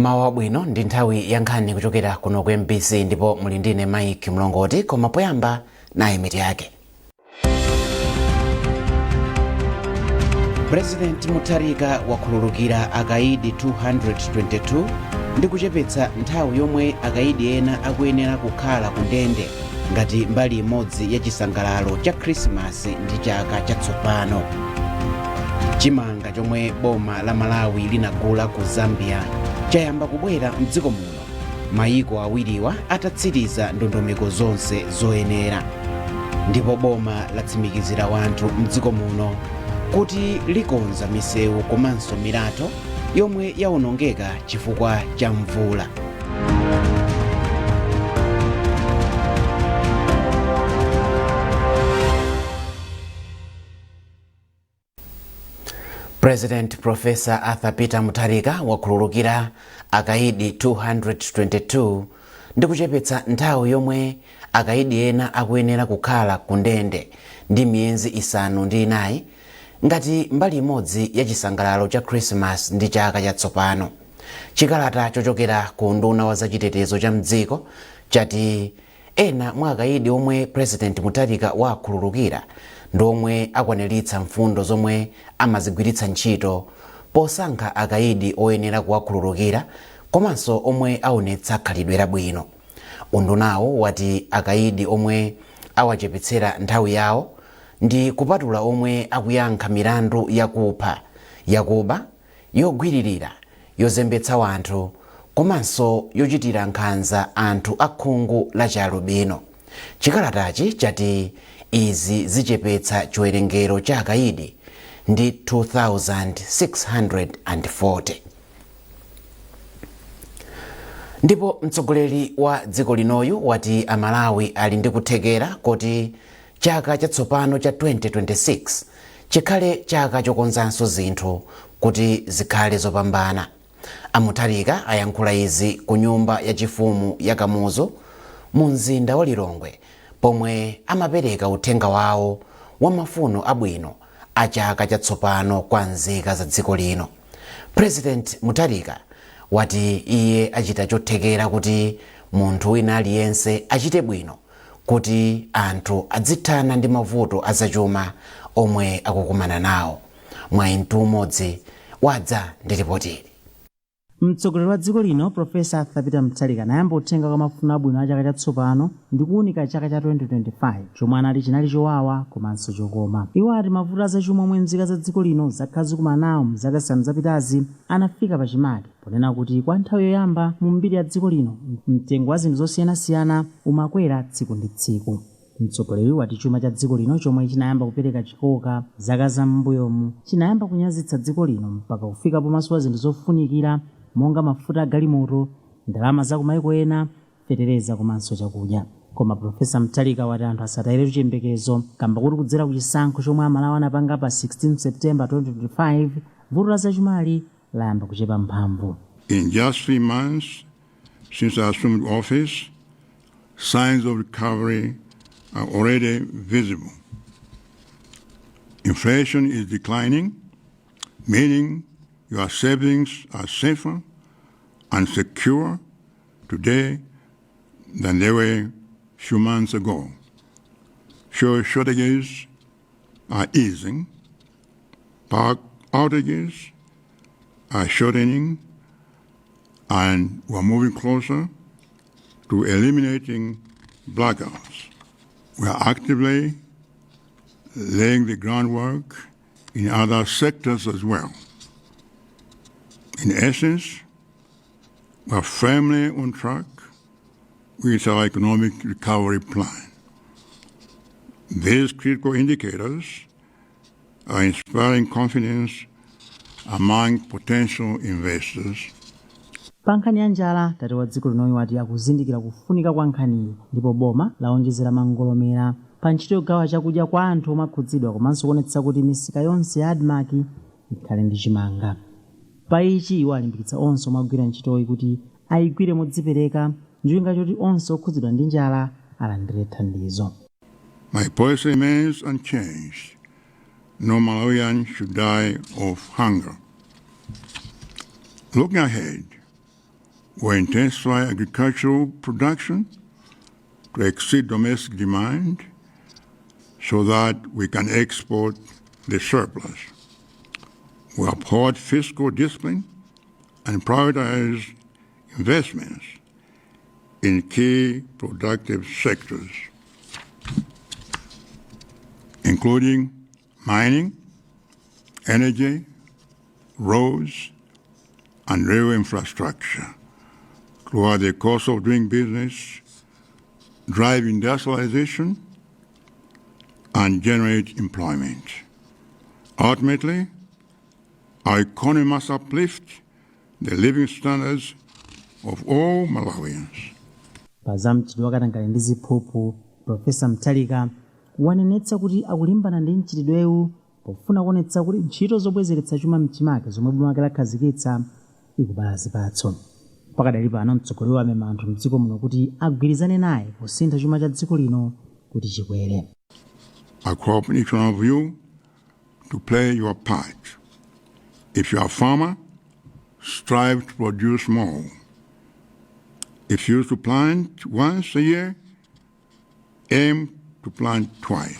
Mawa bwino ndi nthawi ya nkhani kuchokera kuno ku MBC ndipo muli ndine Mike Mlongoti, koma poyamba nayi mitu yake. President Mutharika wakhululukira akaidi 222 ndi kuchepetsa nthawi yomwe akaidi ena akuyenera kukhala ku ndende ngati mbali imodzi ya chisangalalo cha Christmas ndi chaka chatsopano. Chimanga chomwe boma la Malawi linagula ku Zambia chayamba kubwera mdziko muno, mayiko awiriwa atatsiriza ndondomeko zonse zoyenera. Ndipo boma latsimikizira wanthu mdziko muno kuti likonza misewu komanso milatho yomwe yaonongeka chifukwa cha mvula. President Professor Arthur Peter Mutharika wakhululukira akaidi 222 ndi kuchepetsa nthawi yomwe akaidi ena akuyenera kukhala ku ndende ndi miyezi isanu ndi inayi ngati mbali imodzi ya chisangalalo cha Christmas ndi chaka chatsopano. Chikalata chochokera ku nduna wa zachitetezo cha mdziko chati ena mwa akaidi omwe President Mutharika wakhululukira ndomwe akwaniritsa mfundo zomwe amazigwiritsa ntchito posankha akaidi oyenera kuwakhululukira komanso omwe aonetsa khalidwe labwino. Undunawo wati akaidi omwe awachepetsera nthawi yawo ndi kupatula omwe akuyankha milandu yakupha, yakuba, yogwiririra, yozembetsa wanthu komanso yochitira nkhanza anthu akhungu la chialubino. Chikalatachi chati izi zichepetsa chiwerengero cha akaidi ndi 2640. Ndipo mtsogoleri wa dziko linoyu wati Amalawi ali ndi kuthekera kuti chaka chatsopano cha 2026 chikhale chaka chokonzanso zinthu kuti zikhale zopambana. Amutharika ayankhula izi ku nyumba yachifumu ya Kamuzu mu mzinda wa Lilongwe, pomwe amapereka uthenga wawo wa mafuno abwino a chaka chatsopano kwa nzika za dziko lino. President Mutharika wati iye achita chothekera kuti munthu wina aliyense achite bwino kuti anthu adzithana ndi mavuto azachuma omwe akukumana nawo. Mwayintu umodzi wadza ndi ripoti. Mtsogoleri wa dziko lino Professor Arthur Peter Mutharika nayamba uthenga kwa mafuno abwino a chaka chatsopano ndi kuwunika chaka cha 2025 chomwe anali chinali chowawa komanso chokoma. Iwo ati mavuto azachuma omwe nzika za dziko lino zakhala zikumana nawo mzaka zisanu zapitazi anafika pachimake ponena kuti kwa nthawi yoyamba mu mbiri ya dziko lino mtengo wa zinthu zosiyanasiyana umakwera tsiku ndi tsiku. Mtsogoleri wati chuma cha dziko lino chomwe chinayamba kupereka chikoka zaka zam'mbuyomu chinayamba kunyazitsa dziko lino mpaka kufika pomaso zinthu zofunikira monga mafuta a galimoto, ndalama za kumayiko ena, fetereza komanso chakudya. Koma Professor Mutharika wati anthu asatayire chiyembekezo kamba kuti kudzera ku chisankho chomwe Amalawi anapanga pa 16 September 2025 vuto la zachumali layamba kuchepa mphamvu. In just 3 months since I assumed office, signs of recovery are already visible. Inflation is declining, meaning your savings are safer and secure today than they were a few months ago. Fuel shortages are easing, power outages are shortening, and we're moving closer to eliminating blackouts. We are actively laying the groundwork in other sectors as well. In essence, we are firmly on track with our economic recovery plan. These critical indicators are inspiring confidence among potential investors. Pa nkhani ya njala tati wa dziko linoyu wati akuzindikira kufunika kwa nkhaniyi ndipo boma laonjezera mangolomera pa ntchito yogawa chakudya kwa anthu omwe akhudzidwa komanso kuonetsa kuti misika yonse ya admaki ikhale ndi chimanga. Pa ichi iwo alimbikitsa onse omwe agwira ntchitoyi kuti ayigwire modzipereka njolinga choti onse okhudzidwa ndi njala alandire thandizo. My policy remains unchanged. No Malawian should die of hunger. Looking ahead, will intensify agricultural production to exceed domestic demand so that we can export the surplus. We uphold fiscal discipline and prioritize investments in key productive sectors, including mining, energy, roads, and rail infrastructure, to lower the cost of doing business, drive industrialization, and generate employment. Ultimately, our economy must uplift the living standards of all Malawians. pazamchitidwe akatangale ndi ziphuphu Profesa Mutharika wanenetsa kuti akulimbana ndi mchitidwewu pofuna kuonetsa kuti ntchito zobwezeretsa chuma mchimake zomwe boma lake lakhazikitsa ikubala zipatso. Pakadali pano mtsogoleri wamema anthu mdziko muno kuti agwirizane naye kusintha chuma cha dziko lino kuti chikwere. I call upon each one of you to play your part. If you are a farmer, strive to produce more. If you used to plant once a year, aim to plant twice.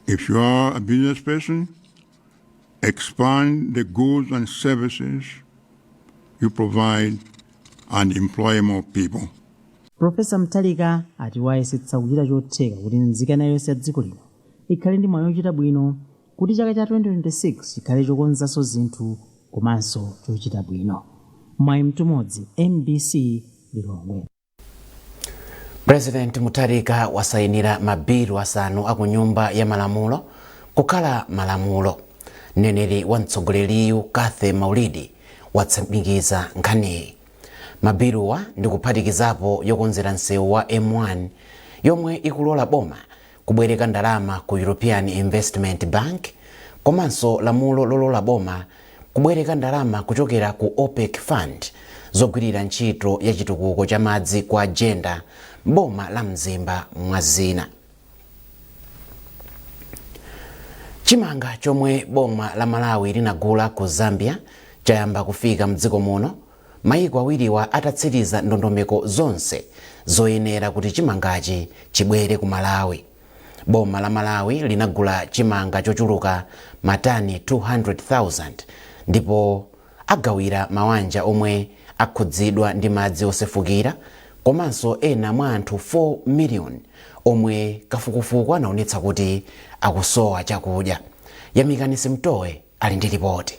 If you are a business person, expand the goods and services you provide and employ more people. Profesa Mutharika ati wayesetsa kuchita chotheka kuti nzika yonse ya dziko lino ikhale ndi moyo ochita bwino, kuti chaka cha 2026 chikhale chokonzanso zinthu komanso chochita bwino. Mwayi Mtumodzi, MBC Lilongwe. President Mutharika wasayinira mabilu asanu aku nyumba ya malamulo kukhala malamulo. Mneneri wa mtsogoleriyu Kathe Maulidi watsimikiza nkhaniyi. Mabiluwa ndi kuphatikizapo yokonzera nsewu wa M1 yomwe ikulola boma kubwereka ndalama ku European Investment Bank, komanso lamulo lolola boma kubwereka ndalama kuchokera ku OPEC Fund zogwirira ntchito ya chitukuko cha madzi kwa agenda boma la Mzimba mwa zina. Chimanga chomwe boma la Malawi linagula ku Zambia chayamba kufika mdziko muno, mayiko awiriwa atatsiriza ndondomeko zonse zoyenera kuti chimangachi chibwere ku Malawi. Boma la Malawi linagula chimanga chochuluka matani 200,000 ndipo agawira mawanja omwe akhudzidwa ndi madzi osefukira, komanso ena mwa anthu 4 million omwe kafukufuku anaonetsa kuti akusowa chakudya. Yamikani Simtowe ali ndi ripoti.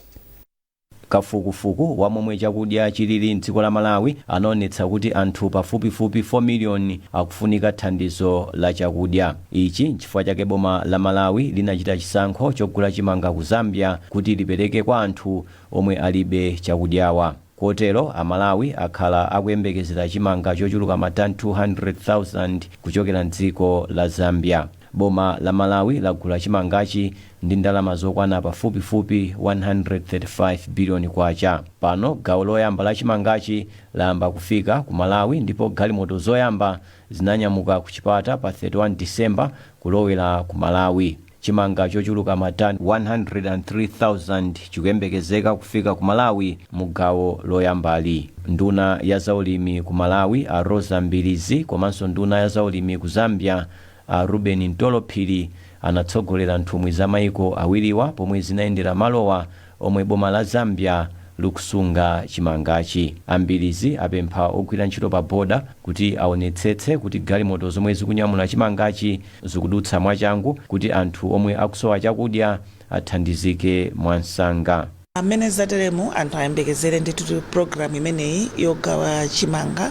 Kafukufuku wa momwe chakudya chilili mdziko la Malawi anaonetsa kuti anthu pafupifupi 4 million akufunika thandizo la chakudya. Ichi chifukwa chake boma la Malawi linachita chisankho chogula chimanga ku Zambia kuti lipereke kwa anthu omwe alibe chakudyawa. Kotero Amalawi akhala akuyembekezera chimanga chochuluka matani 200,000 kuchokera mdziko la Zambia. Boma la Malawi lagula chimangachi ndi ndalama zokwana pafupifupi 135 billion kwacha. Pano gawo loyamba la chimangachi layamba kufika ku Malawi ndipo galimoto zoyamba zinanyamuka ku chipata pa 31 December kulowera ku Malawi. Chimanga chochuluka matani 103,000 chikuyembekezeka kufika ku Malawi mu gawo loyambali. Nduna ya zaulimi ku Malawi a Rosa Mbilizi komanso nduna ya zaulimi ku Zambia a Ruben Ntolophiri anatsogolera nthumwi za mayiko awiriwa pomwe zinayendera malowa omwe boma la Zambia lukusunga chimangachi. Ambilizi apempha ogwira ntchito pa boda kuti aonetsetse kuti galimoto zomwe zikunyamula chimangachi zikudutsa mwachangu kuti anthu omwe akusowa chakudya athandizike mwansanga. Amene zateremu anthu ayembekezere ndi program imeneyi yogawa chimanga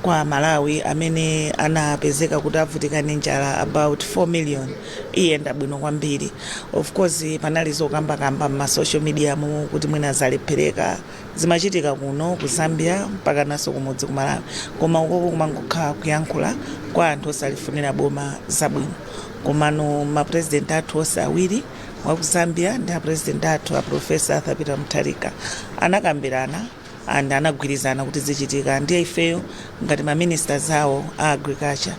kwa Malawi amene anapezeka kuti avutika ndi njala about 4 million iyenda bwino kwambiri. Of course panali zokambakamba ma social media mu kuti mwina zalephereka zimachitika kuno ku Zambia mpaka naso kumudzi ku Malawi, koma ukoko kumangokhala kuyankhula kwa anthu osalifunira boma zabwino. Komano ma president athu onse awiri wa ku Zambia ndi a president athu a Profesa Athapita Mutharika anakambirana and anagwirizana kuti zichitika. Ndiye ifeyo ngati ma ministers awo a agriculture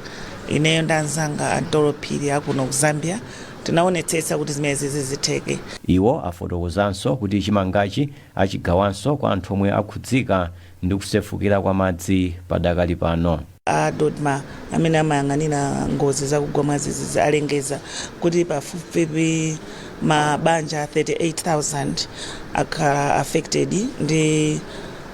ineyo ndanzanga Antolophiri akuno ku Zambia tinaonetsetsa kuti zimezi zitheke. Iwo afotokozanso kuti chimangachi achigawanso kwa anthu omwe akhudzika ndi kusefukira kwa madzi padakali pano. A Dodma amene amayang'anira ngozi zakugwa mwadzidzidzi alengeza kuti pafupifupi mabanja 38,000 akhala affected ndi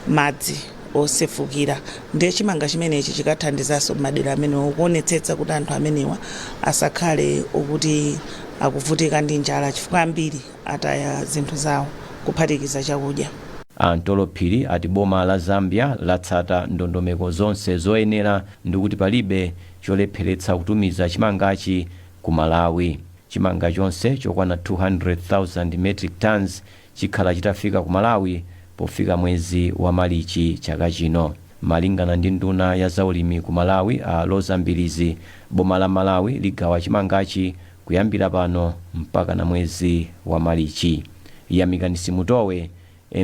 madzi osefukira. Ndiye chimanga chimenechi chikathandizanso madera amenewo kuonetsetsa kuti anthu amenewa asakhale ukuti akuvutika ndi njala chifukwa ambiri ataya zinthu zawo kuphatikiza chakudya. Antolo Phiri ati boma la Zambia latsata ndondomeko zonse zoyenera ndi kuti palibe cholepheretsa kutumiza chimangachi ku Malawi. Chimanga chonse chokwana 200,000 metric tons chikhala chitafika ku Malawi pofika mwezi wa Marichi chaka chino. Malingana ndi nduna ya zaulimi ku Malawi a Loza Mbilizi, boma la Malawi ligawa chimangachi kuyambira pano mpaka na mwezi wa Marichi. Yamikani Simutowe,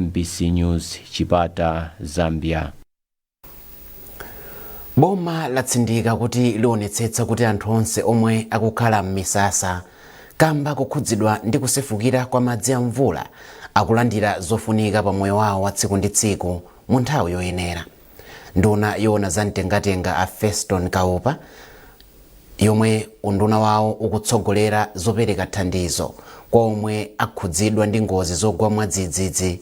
MBC News, Chipata, Zambia. Boma latsindika kuti lionetsetsa kuti anthu onse omwe akukhala m'misasa kamba kukhudzidwa ndi kusefukira kwa madzi a mvula akulandira zofunika pa moyo wawo wa tsiku ndi tsiku mu nthawi yoyenera. Nduna yoona za mtengatenga a Feston Kaupa, yomwe unduna wawo ukutsogolera zopereka thandizo kwa omwe akhudzidwa ndi ngozi zogwa mwadzidzidzi,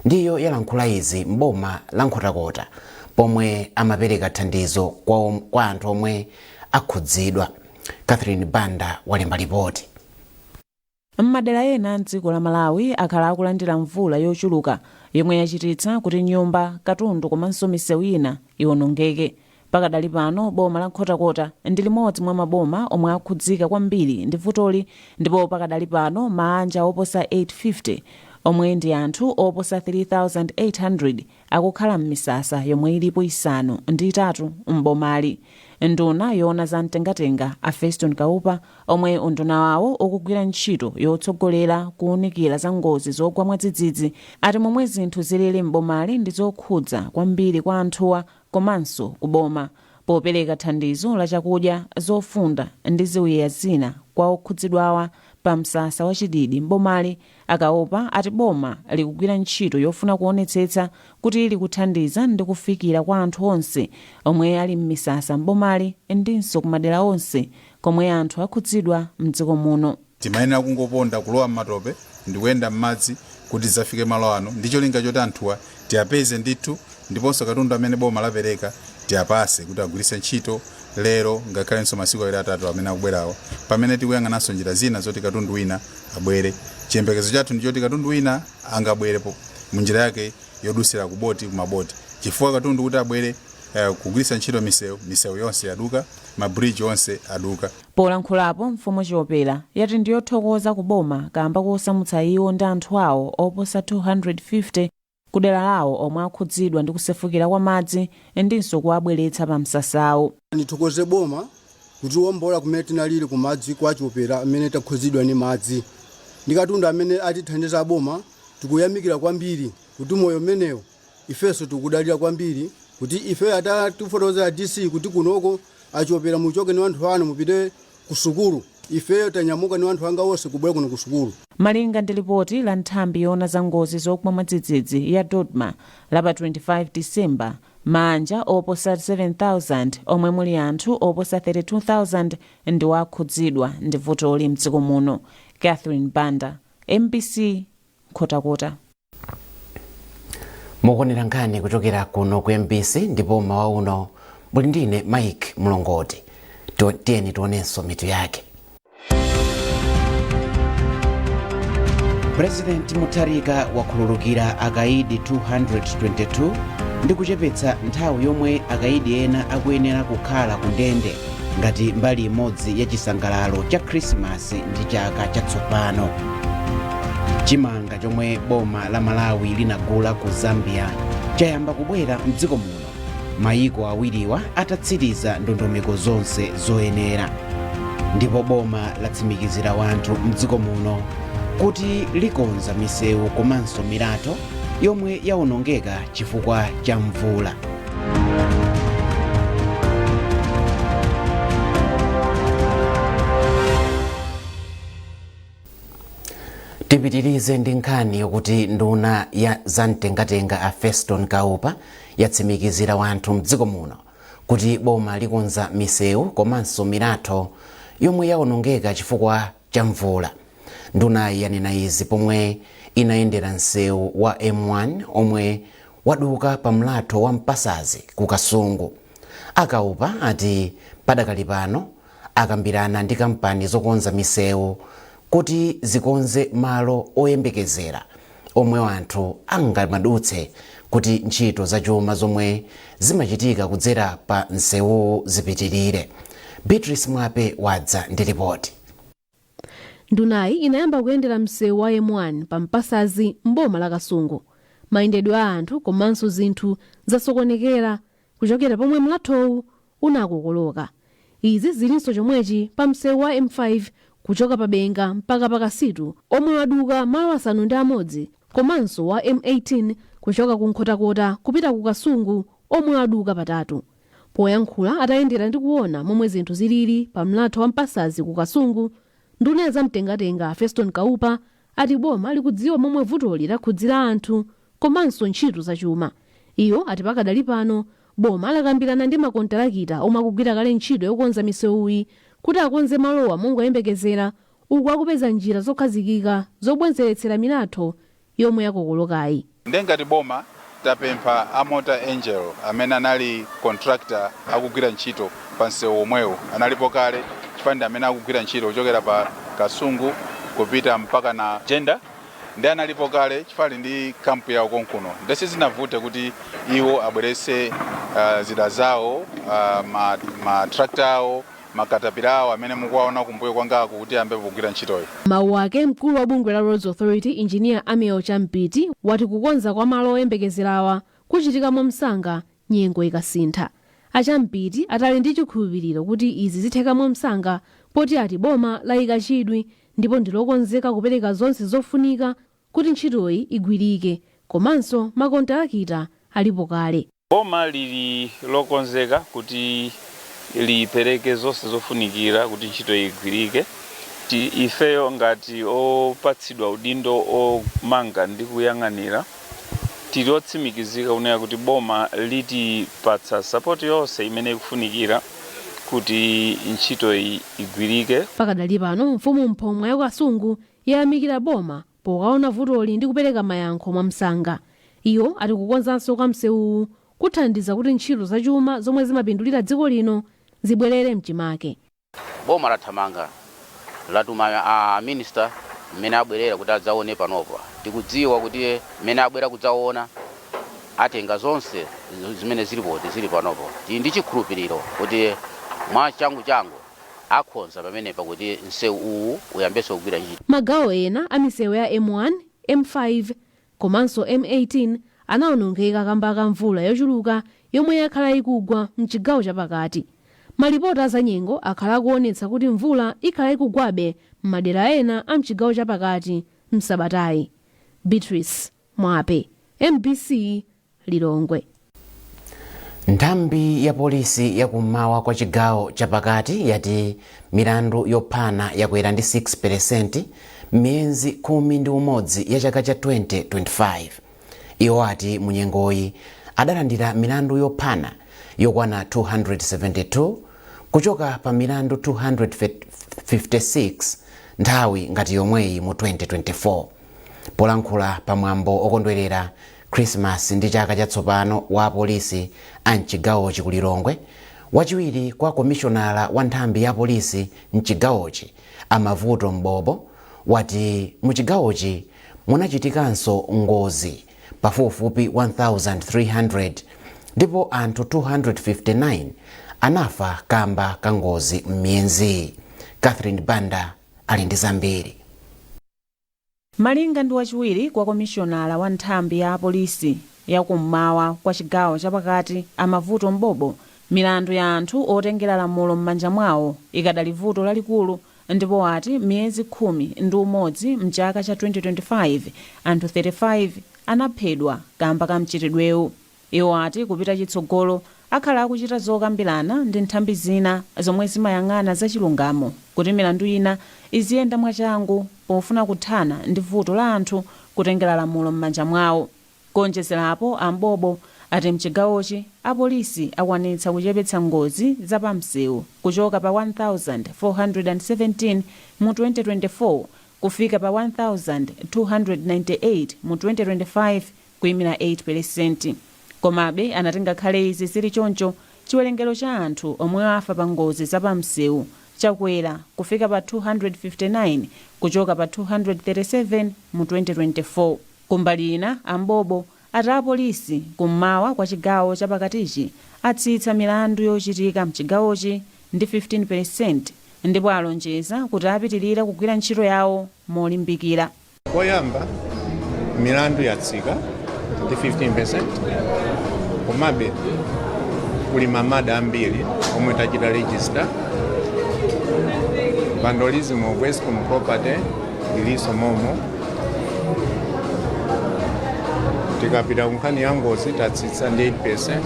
ndiyo yalankhula izi m'boma la Nkhotakota pomwe amapereka thandizo kwa anthu omwe akhudzidwa. Catherine Banda walemba ripoti. M'madera ena m'dziko la Malawi akhala akulandira mvula yochuluka yomwe yachititsa kuti nyumba, katundu komanso misewu ina iwonongeke. Pakadali pano boma la Nkhotakota ndi limodzi mwa maboma omwe akhudzika kwambiri ndi vutoli, ndipo pakadali pano maanja oposa 850 omwe ndi anthu oposa 3,800 akukhala m'misasa yomwe ilipo isanu ndi itatu m'bomali. Nduna yoona za mtengatenga a Feston Kaupa, omwe unduna wawo ukugwira ntchito yotsogolera kuwunikira za ngozi zogwa mwadzidzidzi, ati momwe zinthu zilili m'bomali ndi zokhudza kwambiri kwa anthuwa komanso kuboma, popereka thandizo la chakudya, zofunda ndi ziwiya zina kwa okhudzidwawa pa msasa wachididi m'bomali. Akaupa ati boma likugwira ntchito yofuna kuonetsetsa kuti likuthandiza ndi kufikira kwa anthu onse omwe ali m'misasa m'bomali ndinso kumadera onse komwe anthu akhudzidwa m'dziko muno. Timayenera kungoponda kulowa m'matope ndi kuyenda m'madzi kuti zafike malo ano, ndicho linga choti anthuwa tiyapeze ndithu, ndiponso katundu amene boma lapereka tiyapase kuti agwiritse ntchito lero ngakhalenso masiku awiri atatu amene akubwerawo, pamene tikuyang'ananso njira zina zoti katundu wina abwere. Chiyembekezo chathu ndichoti katundu wina angabwerepo munjira yake yodusira kuboti kumaboti, chifukwa katundu kuti abwere kugwiritsa ntchito misewu yonse yaduka, mabridge onse aduka. Polankhulapo mfumu Chiopera yati ndiyothokoza kuboma kamba kosamutsa iwo ndi anthu awo oposa 250 kudera lawo omwe akhudzidwa ndi kusefukira kwa madzi ndinso kuwabweretsa pa msasawo. Ndithokoze boma kuti wombola kumene tinalili ku madzi kwa Chiopera amene takhudzidwa ni madzi. Ndi katundu amene atithandiza boma tikuyamikira kwambiri kuti moyo menewo ifenso tikudalira kwambiri kuti ife atatifotoza DC kuti kunoko Achiopera muchoke ni anthu anu mupite ku sukulu, ife tanyamuka ni anthu anga onse kubwera kuno ku sukulu. Malinga ndi ripoti la nthambi yoona za ngozi zogwa mwadzidzidzi ya Dodma la pa 25 Disemba, manja oposa 7,000 omwe muli anthu oposa 32,000 ndi wakhudzidwa ndi vutoli m'dziko muno. Catherine Banda, MBC, Nkhotakota. Mukuonera nkhani kuchokera kuno ku MBC ndipo mawa uno muli ndine Mike Mlongoti. Tiyeni tionenso mitu yake. President Mutharika wakhululukira akaidi 222 ndi kuchepetsa nthawi yomwe akaidi ena akuyenera kukhala ku ndende ngati mbali imodzi ya chisangalalo cha Christmas ndi chaka chatsopano. Chimanga chomwe boma la Malawi linagula ku Zambia chayamba kubwera m'dziko muno, mayiko awiriwa atatsiriza ndondomeko zonse zoyenera. Ndipo boma latsimikizira wanthu m'dziko muno kuti likonza misewu komanso mirato yomwe yawonongeka chifukwa cha mvula. tipitirize ndi nkhani yokuti nduna ya zamtengatenga a Feston Kaupa yatsimikizira wanthu mdziko muno kuti boma likonza misewu komanso milatho yomwe yaonongeka chifukwa cha mvula. Ndunayi yanena izi pomwe inayendera msewu wa M1 omwe waduka pa mlatho wa Mpasazi ku Kasungu. Akaupa ati padakali pano akambirana ndi kampani zokonza misewu kuti zikonze malo oyembekezera omwe wanthu angamadutse kuti ntchito za chuma zomwe zimachitika kudzera pa msewu zipitirire. Beatrice Mwape wadza ndi ripoti. Ndunayi inayamba kuyendera msewu wa M1 pa Mpasazi mboma la Kasungu. Mayendedwe a anthu komanso zinthu zasokonekera kuchokera pomwe mlathowu unakokoloka. Izi zilinso chomwechi pa msewu wa M5 kuchoka pa Benga mpaka pa Kasitu omwe waduka malo asanu ndi amodzi, komanso wa M18 kuchoka ku Nkhotakota kupita ku Kasungu omwe waduka patatu. Poyankhula atayendera ndi kuona momwe zinthu zilili pa mlatho wa Mpasazi ku Kasungu, nduna ya zamtengatenga Feston Kaupa ati boma likudziwa momwe vutoli lakhudzira anthu komanso ntchito zachuma. Iyo ati pakadali pano boma lakambirana ndi makontalakita omwe akugwira kale ntchito yokonza misewuyi kuti akonze malowa mongoyembekezera uku akupeza njira zokhazikika zobwezeretsera milatho yomwe yakokolokayi. Ndengati boma tapempha a Motor Angel amene anali contractor akugwira ntchito pa msewu omwewo, analipo kale chipande amene akugwira ntchito kuchokera pa Kasungu kupita mpaka na Jenda, ndi analipo kale chifali ndi kampu yawo konkuno. Ndese zinavute kuti iwo abwerese zida zawo, matractor awo, makatapira awo amene mukuwaona kumbuyo kwangako kuti ambe kugwira ntchitoyo. Mawu ake mkulu wa bungwe la Roads Authority Engineer Amiel Champiti wati kukonza kwa malo oyembekezerawa kuchitika msanga nyengo ikasintha. Achampiti atali ndi chikhulupiriro kuti izi zitheka msanga poti ati boma layika chidwi ndipo ndilokonzeka kupereka zonse zofunika kuti ntchitoyi igwirike, komanso makontalakita alipo kale. Boma lili lokonzeka kuti lipereke zonse zofunikira kuti ntchito igwirike. Ifeyo ngati opatsidwa udindo omanga ndi kuyang'anira tilotsimikizika kunena kuti boma litipatsa support yonse imene ikufunikira kuti ntchito igwirike. Pakadali pano mfumu mphomwa ya Kasungu yayamikira boma pokaona vutoli ndi kupereka mayankho mwa msanga. Iyo ati kukonzanso kwa msewu kuthandiza kuti ntchito zachuma zomwe zimapindulira dziko lino zibwerere mchimake. Boma lathamanga latuma a minister mmene abwerera kuti adzaone panopa. Tikudziwa kuti mmene abwera kudzaona atenga zonse zimene zili panopo. Ndi chikhulupiriro kuti mwa changu akhonza pamenepa kuti msewu uwu uyambenso kugwira ntchito. Magawo ena a misewu ya M1, M5 komanso M18 anaonongeka kamba ka mvula yochuluka yomwe yakhala ikugwa mchigawo chapakati. Malipota za nyengo akhala kuonetsa kuti mvula ikhala ikugwabe m'madera ena a mchigawo chapakati msabatayi. Beatrice Mwape, MBC, Lilongwe. Nthambi ya polisi yakummawa kwa chigawo chapakati yati milandu yophana yakwera ndi 6% m'miyezi 11 ya chaka cha 2025. Iwo ati munyengoyi adalandira milandu yophana yokwana 272 kuchoka pa milandu 256 nthawi ngati yomweyi mu 2024. Polankhula pamwambo okondwerera Christmas ndi chaka chatsopano wa polisi a mchigawochi ku Lilongwe, wachiwiri kwa komishonala wa nthambi ya polisi mchigawochi Amavuto Mbobo wati muchigawochi munachitikanso ngozi pafupifupi 1300 ndipo anthu 259 anafa kamba ka ngozi m'miyezi. Catherine Banda ali ndi zambiri. Malinga ndi wachiwiri kwa komishonala wa nthambi ya polisi yakummawa kwa chigawo chapakati Amavuto Mbobo, milandu ya anthu otengera lamulo m'manja mwawo ikadali vuto lalikulu, ndipo wati miyezi 11 mchaka cha 2025 anthu 35 anaphedwa kamba ka mchitidwewu. Iwo ati kupita chitsogolo akhala akuchita zokambirana ndi nthambi zina zomwe zimayang'ana zachilungamo kuti milandu ina iziyenda mwachangu pofuna kuthana ndi vuto la anthu kutengera lamulo m'manja mwawo. Kuonjezerapo ambobo ati mchigawochi apolisi akwanitsa kuchepetsa ngozi zapamsewu kuchoka pa 1,417 mu 2024 kufika pa 1,298 mu 2025 kuyimira 8%. Komabe anatenga khale izi zili choncho chiwerengero cha anthu omwe afa pa ngozi zapamsewu chakwera kufika pa 259 kuchoka pa 237 mu 2024. Kumbali ina ambobo ati apolisi kummawa kwa chigawo chapakatichi atsitsa milandu yochitika mchigawochi ndi 15% ndipo alonjeza kuti apitirira kugwira ntchito yawo molimbikira. Koyamba milandu yatsika ndi 15%, komabe kuli mamada ambiri omwe tachita register. Vandalism of Eskom property iliso momo. Tikapita kunkhani ya ngozi tatsitsa ndi 8%,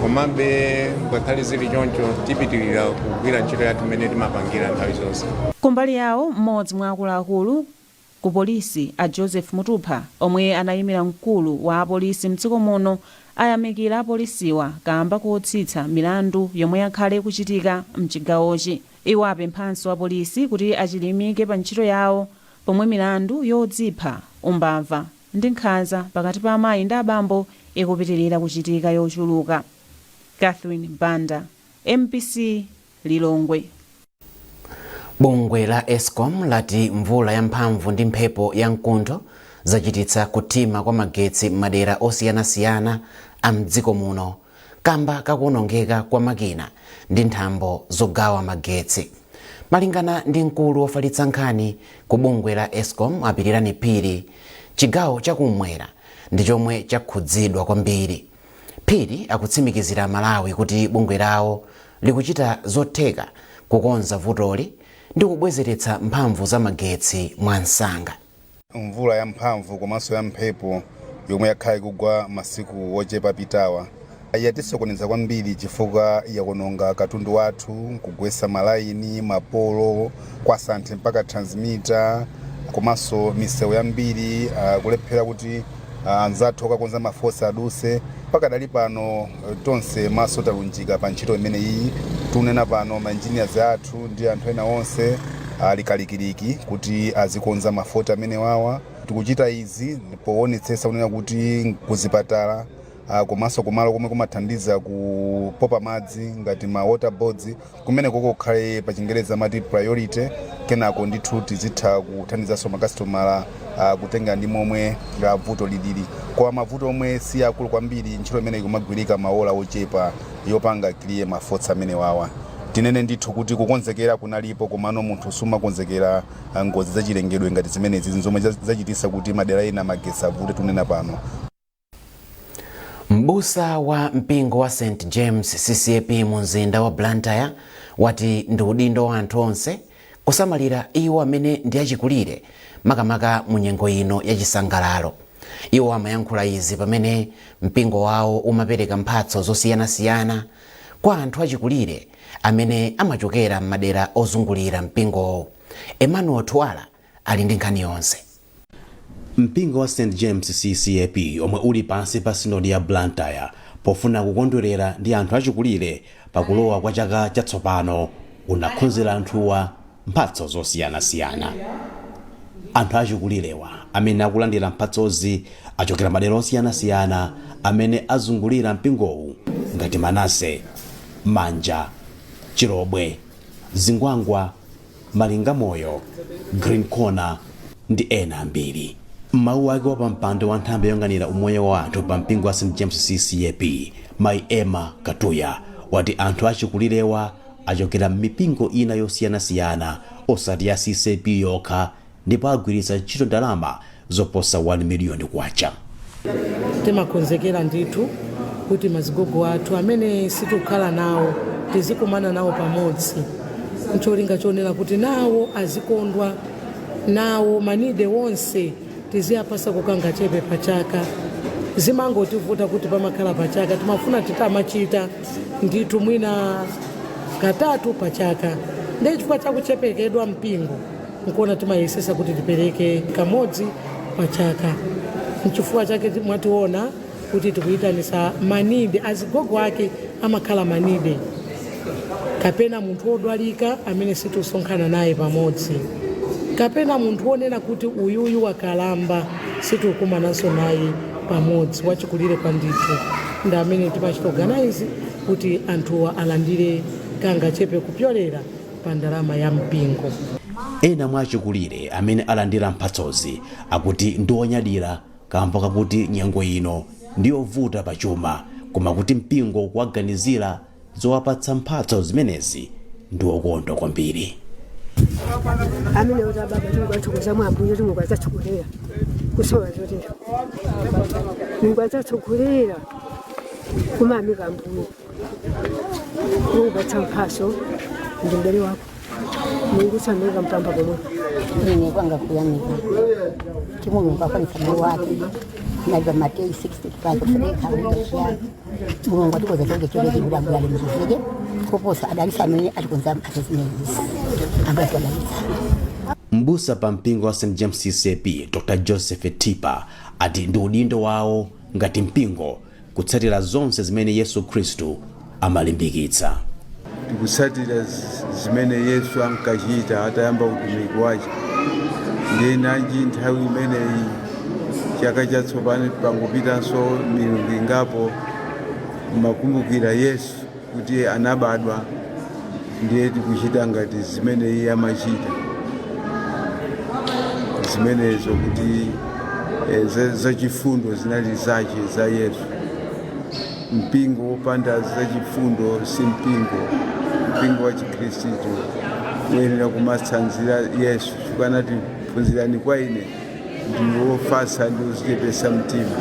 komabe ngakhale zili choncho tipitirira kugwira ntchito yathu imene timapangira nthawi zonse. Kumbali yawo mmodzi mwa akuluakulu ku polisi a Joseph Mutupha omwe anayimira mkulu wa apolisi mdziko muno ayamikira apolisiwa kamba kotsitsa milandu yomwe yakhale kuchitika mchigawochi. Iwo apemphanso apolisi kuti achilimike pa ntchito yawo pomwe milandu yodzipha, umbava ndi nkhanza pakati pa amayi ndi abambo ikupitirira kuchitika yochuluka. Catherine Banda, MPC Lilongwe. Bungwe la Eskom lati mvula yamphamvu ndi mphepo ya mkuntho zachititsa kuthima kwa magetsi m'madera osiyanasiyana a mdziko muno kamba kakuonongeka kwa makina ndi nthambo zogawa magetsi. Malingana ndi mkulu wofalitsa nkhani ku bungwe la Eskom Apilirani Phiri, chigawo chakumwera ndi chomwe chakhudzidwa kwambiri. Phiri akutsimikizira Malawi kuti bungwe lawo likuchita zotheka kukonza vutoli ndi kubwezeretsa mphamvu za magetsi mwansanga. Mvula yamphamvu komanso ya mphepo yomwe yakhala ikugwa masiku ochepa pitawa yatisokoneza kwambiri chifukwa yakuononga katundu wathu, kugwetsa malayini, mapolo, kwasanthe mpaka transmitter, komanso misewu yambiri, kulephera kuti anzathu okakonza mafosa aduse. Pakadali pano tonse maso talunjika pa ntchito imene iyi. Tunena pano ma-engineers athu ndi anthu ena onse alikalikiliki kuti azikonza mafota amene wawa. Tikuchita izi poonetsetsa kunena kuti kuzipatala komanso kumalo komwe kumathandiza kupopa madzi ngati ma water boards kumene kukhale pa Chingereza amati priority, kenako ndithu tizitha kuthandizanso makasitomala kutenga ndi momwe vuto lidili. Kwa mavuto omwe si akulu kwambiri, ntchito imene ikumagwirika maola ochepa yopanga kliye mafotsa amene wawa. Tinene ndithu kuti kukonzekera kunalipo, komano munthu sumakonzekera ngozi zachilengedwe ngati zimenezi zomwe zachitisa kuti madera ena magetsi avute. Tunena pano Mbusa wa mpingo wa St James CCAP mu mzinda wa Blantyre wati ndi udindo wa anthu onse kusamalira iwo amene ndi achikulire makamaka mu nyengo ino ya chisangalalo. Iwo amayankhula izi pamene mpingo wawo umapereka mphatso zosiyanasiyana kwa anthu achikulire amene amachokera m'madera ozungulira mpingowo. Emmanuel Twala ali ndi nkhani yonse. Mpingo wa St James CCAP omwe uli pansi pa sinodi ya Blantyre pofuna kukondwerera ndi anthu achikulire pakulowa kwa chaka chatsopano unakhonzera anthuwa mphatso zosiyanasiyana. Anthu achikulirewa amene akulandira mphatsozi achokera madera osiyanasiyana amene azungulira mpingowu ngati Manase, Manja, Chirobwe, Zingwangwa, Malingamoyo, Green Corner ndi ena ambiri. Mawu ake wa pampando wa nthambi yonganira umoyo wa anthu pa mpingo wa St James CCAP, Mai Emma Katuya, wati anthu achikulirewa achokera mipingo ina yosiyanasiyana osati ya CCAP yokha ndipo agwiritsa ntchito ndalama zoposa 1 miliyoni kwacha. Timakonzekera ndithu kuti mazigogo athu amene sitikukhala nawo tizikumana nawo pamodzi. Ncholinga chonera kuti nawo azikondwa, nawo manide wonse tiziyapasa kukanga chepe pachaka. zimangotivuta kuti pamakhala pachaka timafuna titamachita nditu mwina katatu pachaka ndiye chifukwa chakuchepekedwa mpingo nkuona timayesesa kuti tipereke kamodzi pachaka. Nchifukwa chake mwationa kuti tikuyitanisa manide azigogo ake amakhala manide kapena munthu wodwalika amene situsonkhana naye pamodzi kapena munthu wonena kuti uyuyu wakalamba situkumananso naye pamodzi wachikulire kwandithu ndi amene timachitoganize kuti anthuwa alandire kangachepe kupyolera pa ndalama ya mpingo. Ena mwa achikulire amene alandira mphatsozi akuti ndionyadira kamba kakuti nyengo ino ndiyovuta pachuma koma kuti mpingo kuwaganizira zowapatsa mphatso zimenezi ndi okondwa kwambiri. Amene baba tingwathukuza mwambuyo tingwatsachukulira kusowa zotero tingwatsachukulira kumami kambuyo kubatsa mphaso ndimbere wako Mungu samega mpamba pomwe nini kwanga kuyamika kimungu kwafanisa moyo wake na Mateo 65 kusadeka kwa Mungu atukoza chenge chenge bila mbali mzee kuposa adalisa mwenye atukonza atazimezi ambaye adalisa. Mbusa pa mpingo wa St James CCAP Dr. Joseph Tipa ati ndi udindo wawo ngati mpingo kutsatira zonse zimene Yesu Kristu amalimbikitsa. Tikusatira zimene Yesu ankachita atayamba utumiki wake ndiye nanji nthawi imeneyi chaka chatsopano pangopitanso milungu ingapo makumbukira Yesu kuti anabadwa ndiye tikuchita ngati zimene iye amachita zimenezo kuti zachifundo zinali zache za Yesu. Mpingo wopanda zachifundo si mpingo wa Chikhristu uyenera kumatsanzira Yesu chukanati phunzirani kwa ine ndiwofasa ndi uzichepesa mtima.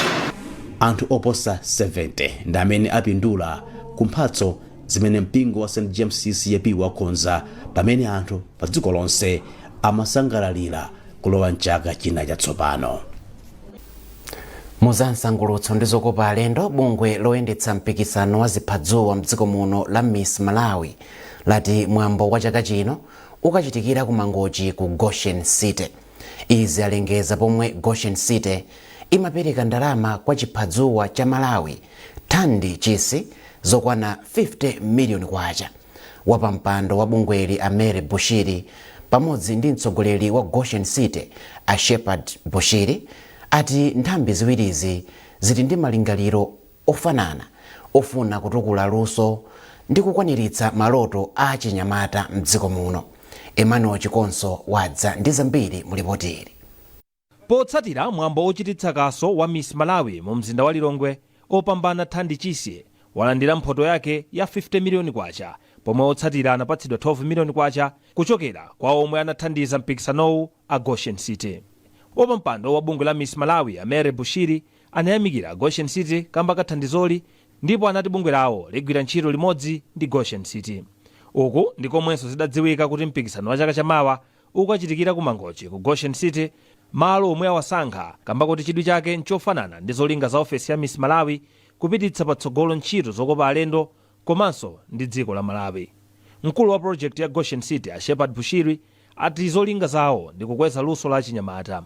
Anthu oposa 70 ndi amene apindula kumphatso zimene mpingo wa St James CCAP wakonza pamene anthu pa dziko lonse amasangalalira kulowa mchaka china chatsopano. Muzamsangulutso ndi zokopa alendo bungwe loyendetsa mpikisano wa ziphazuwa mdziko muno la Miss Malawi lati mwambo wa chaka chino ukachitikira ku Mangochi ku Goshen City. Izi alengeza pomwe Goshen City imapereka ndalama kwa chiphazuwa cha Malawi thandi chisi zokwana 50 miliyoni kwacha. Wapampando wa bungweli Mary Bushiri pamodzi ndi mtsogoleri wa Goshen City Shepard Bushiri ati nthambi ziwirizi zili ndi malingaliro ofanana ofuna kutukula luso ndi kukwaniritsa maloto a chinyamata mdziko muno. Emmanuel Chikonso wadza ndi zambiri mu ripoti ili. Potsatira mwambo ochititsa kaso wa Miss Malawi mu mzinda wa Lilongwe opambana thandi chisi walandira mphoto yake ya 50 miliyoni kwacha pomwe otsatira anapatsidwa 12 miliyoni kwacha kuchokera kwa omwe anathandiza mpikisanowu a Goshen City. Wapampando wa bungwe la Miss Malawi Mary Bushiri anayamikira Goshen City kamba kathandizoli ndipo anati bungwe lawo ligwira ntchito limodzi ndi Goshen City. Uku ndikomwenso zidadziwika kuti mpikisano wa chaka chamawa ukachitikira ku Mangochi ku Goshen City, malo omwe awasankha kamba kuti chidwi chake nchofanana ndi zolinga za ofesi ya Miss Malawi kupititsa patsogolo ntchito zokopa alendo komanso ndi dziko la Malawi. Mkulu wa project ya Goshen City Shepard Bushiri ati zolinga zawo ndi kukweza luso la chinyamata.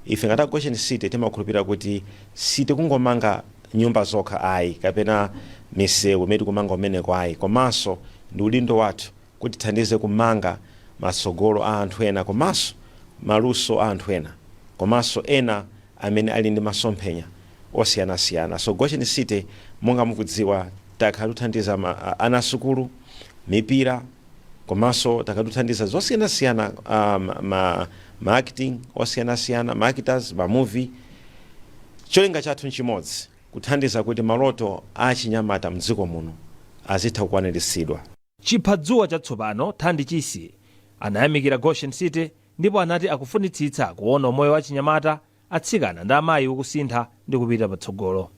Ife ngati Goshen City timakhulupirira kuti sitikungomanga nyumba zokha ayi kapena misewu imene tikumanga umeneko ayi, komanso ndi udindo wathu kuti tithandize kumanga matsogolo a anthu ena komanso maluso a anthu ena komanso ena amene ali ndi masomphenya osiyanasiyana. So Goshen City monga mukudziwa takhala kuthandiza ana sukulu, mipira komanso takhala kuthandiza zosiyanasiyana marketing osiyanasiyana, marketers, movie. Cholinga chathu nchimodzi kuthandiza kuti maloto a chinyamata mdziko muno azitha kukwaniritsidwa. Chiphazuwa chatsopano thandi chisi anayamikira Goshen City ndipo anati akufunitsitsa kuona moyo wa chinyamata atsikana ndi amayi ukusintha ndi kupita patsogolo.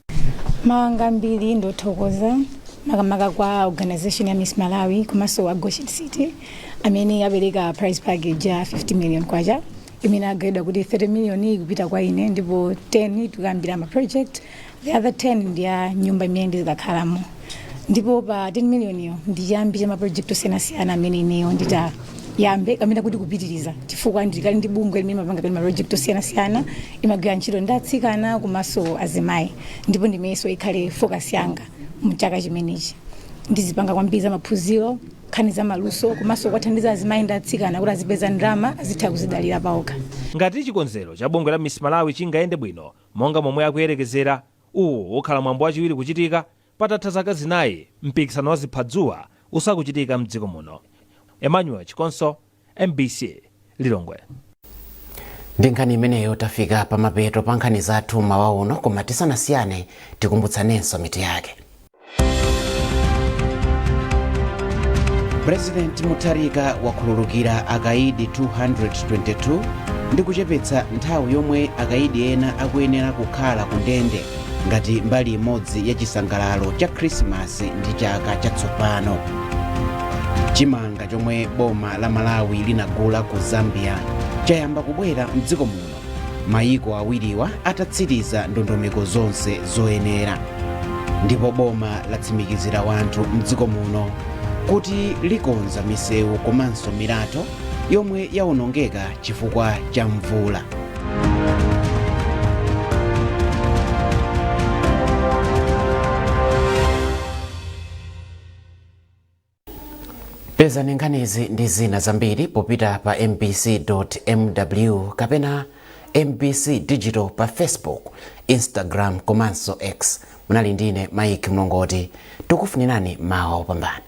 Mawanga mbili ndothokoza makamaka kwa organization ya Miss Malawi komanso wa Goshen City amene apereka prize package ya 50 million kwacha imene agredwa kuti 30 million ikupita kwa ine ndipo 10 tikuyambira ma project the other 10 ndi ya nyumba imene ndizikakhalamo. Ndipo pa 10 million iyo ndiyambire maprojekti osiyanasiyana amene ineyo ndita yambe kamene kuti kupitiriza chifukwa ndikali ndi bungwe limene mapanga pali maprojekti osiyanasiyana imagwira ntchito ndatsikana komanso azimayi, ndipo ndimeso ikhale focus yanga mu chaka chimenechi. Ndizipanga kwambiri za maphunziro, nkhani za maluso komanso kwathandiza azimayi ndatsikana kuti azipeza ndalama azitha kuzidalira paokha. Ngati chikonzero cha bungwe la Miss Malawi chingayende bwino monga momwe akuyerekezera, uwu ukhala mwambo wachiwiri kuchitika patatha zaka zinayi mpikisano wa ziphadzuwa usakuchitika mdziko muno. Emmanuel Chikonso, MBC Lilongwe. Ndi nkhani imeneyo tafika pa mapeto pa nkhani zathu mawa uno, koma tisanasiyane tikumbutsanenso mitu yake. President Mutharika wakhululukira akaidi 222 ndi kuchepetsa nthawi yomwe akaidi ena akuyenera kukhala ku ndende ngati mbali imodzi ya chisangalalo cha Christmas ndi chaka chatsopano. Chimanga chomwe boma la Malawi linagula ku Zambia chayamba kubwera mdziko muno, mayiko awiriwa atatsiriza ndondomeko zonse zoyenera. Ndipo boma latsimikizira wanthu mdziko muno kuti likonza misewu komanso milatho yomwe yaonongeka chifukwa cha mvula. Peza nkhanizi ndi zina zambiri popita pa mbc.mw kapena MBC Digital pa Facebook, Instagram komanso X. Munali ndine Mike Mlongoti, tikufunirani mawa opambana.